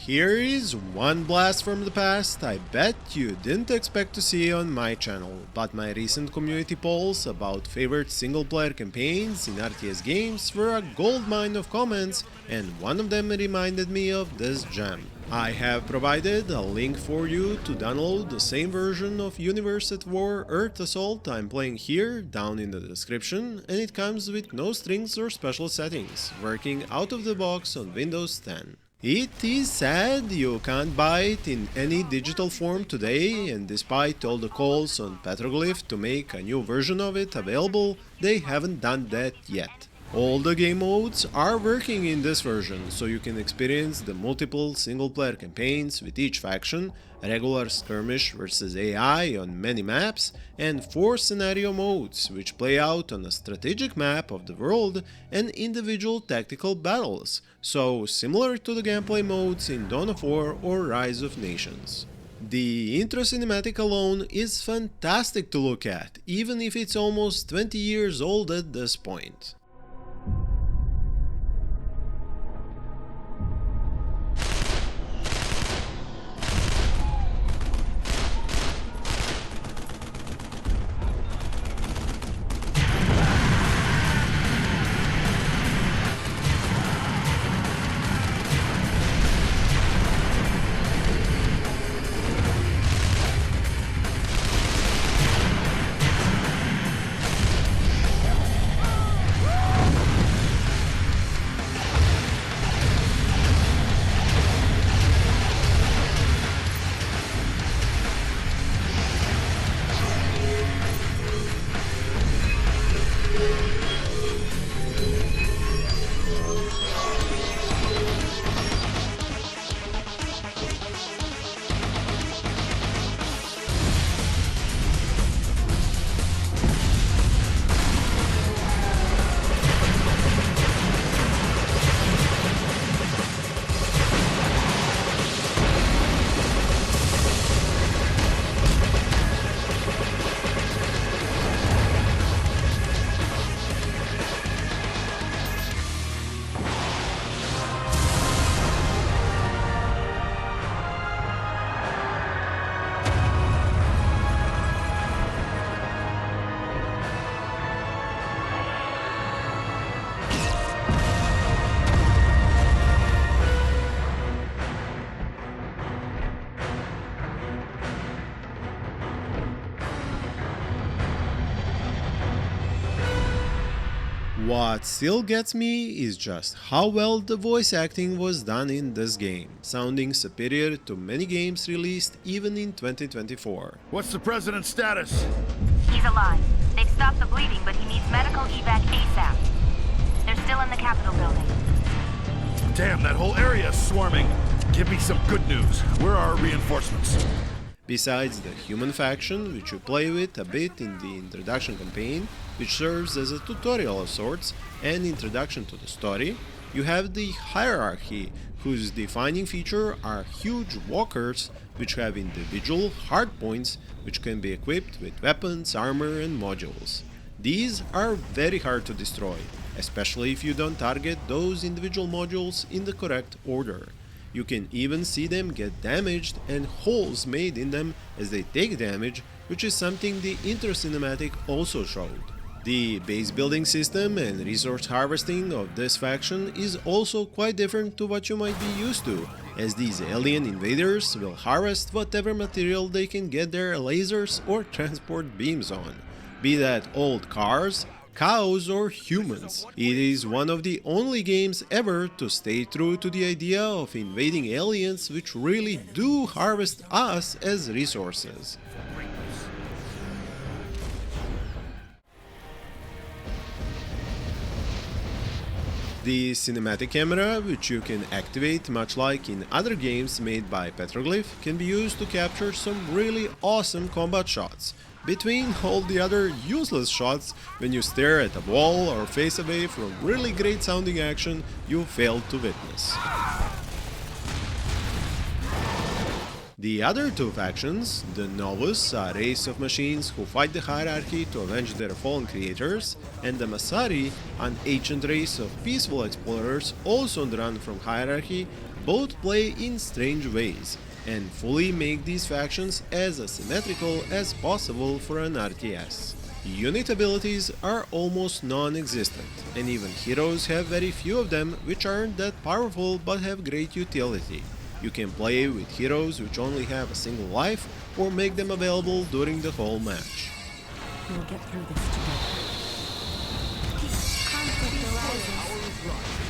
Here is one blast from the past I bet you didn't expect to see on my channel, but my recent community polls about favorite single-player campaigns in RTS games were a goldmine of comments, and one of them reminded me of this gem. I have provided a link for you to download the same version of Universe at War Earth Assault I'm playing here down in the description, and it comes with no strings or special settings, working out of the box on Windows 10. It is sad you can't buy it in any digital form today, and despite all the calls on Petroglyph to make a new version of it available, they haven't done that yet. All the game modes are working in this version, so you can experience the multiple single-player campaigns with each faction, regular skirmish versus AI on many maps, and 4 scenario modes, which play out on a strategic map of the world and individual tactical battles, so similar to the gameplay modes in Dawn of War or Rise of Nations. The intro cinematic alone is fantastic to look at, even if it's almost 20 years old at this point. What still gets me is just how well the voice acting was done in this game, sounding superior to many games released even in 2024. What's the president's status? He's alive. They've stopped the bleeding, but he needs medical evac ASAP. They're still in the Capitol building. Damn, that whole area is swarming. Give me some good news. Where are our reinforcements? Besides the human faction, which you play with a bit in the introduction campaign, which serves as a tutorial of sorts and introduction to the story, you have the hierarchy, whose defining feature are huge walkers which have individual hardpoints which can be equipped with weapons, armor and modules. These are very hard to destroy, especially if you don't target those individual modules in the correct order. You can even see them get damaged and holes made in them as they take damage, which is something the intro cinematic also showed. The base building system and resource harvesting of this faction is also quite different to what you might be used to, as these alien invaders will harvest whatever material they can get their lasers or transport beams on, be that old cars, cows or humans. It is one of the only games ever to stay true to the idea of invading aliens which really do harvest us as resources. The cinematic camera, which you can activate much like in other games made by Petroglyph, can be used to capture some really awesome combat shots, between all the other useless shots when you stare at a wall or face away from really great sounding action you failed to witness. The other two factions, the Novus, a race of machines who fight the hierarchy to avenge their fallen creators, and the Masari, an ancient race of peaceful explorers also on the run from hierarchy, Both play in strange ways, and fully make these factions as asymmetrical as possible for an RTS. Unit abilities are almost non-existent, and even heroes have very few of them, which aren't that powerful but have great utility. You can play with heroes which only have a single life, or make them available during the whole match. We'll get through this together. Conflict arises.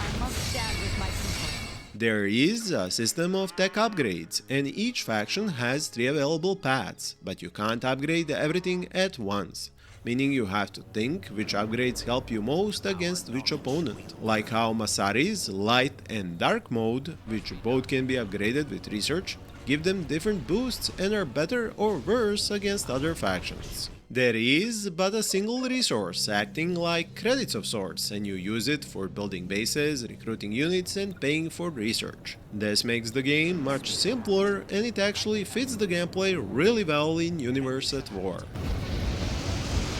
I must stand with my people. There is a system of tech upgrades, and each faction has 3 available paths, but you can't upgrade everything at once, meaning you have to think which upgrades help you most against which opponent, like how Masari's Light and Dark mode, which both can be upgraded with research, give them different boosts and are better or worse against other factions. There is but a single resource acting like credits of sorts, and you use it for building bases, recruiting units and paying for research. This makes the game much simpler, and it actually fits the gameplay really well in Universe at War.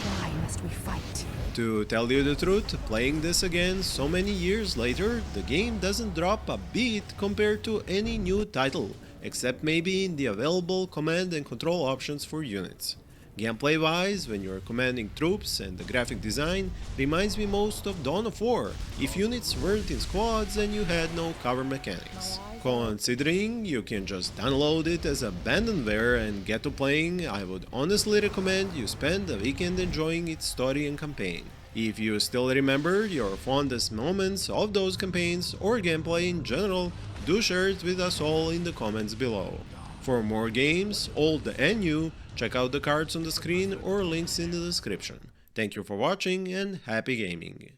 Why must we fight? To tell you the truth, playing this again so many years later, the game doesn't drop a beat compared to any new title, except maybe in the available command and control options for units. Gameplay wise, when you're commanding troops, and the graphic design reminds me most of Dawn of War, if units weren't in squads and you had no cover mechanics. Considering you can just download it as abandonware and get to playing, I would honestly recommend you spend a weekend enjoying its story and campaign. If you still remember your fondest moments of those campaigns or gameplay in general, do share it with us all in the comments below. For more games, old and new, check out the cards on the screen or links in the description. Thank you for watching and happy gaming!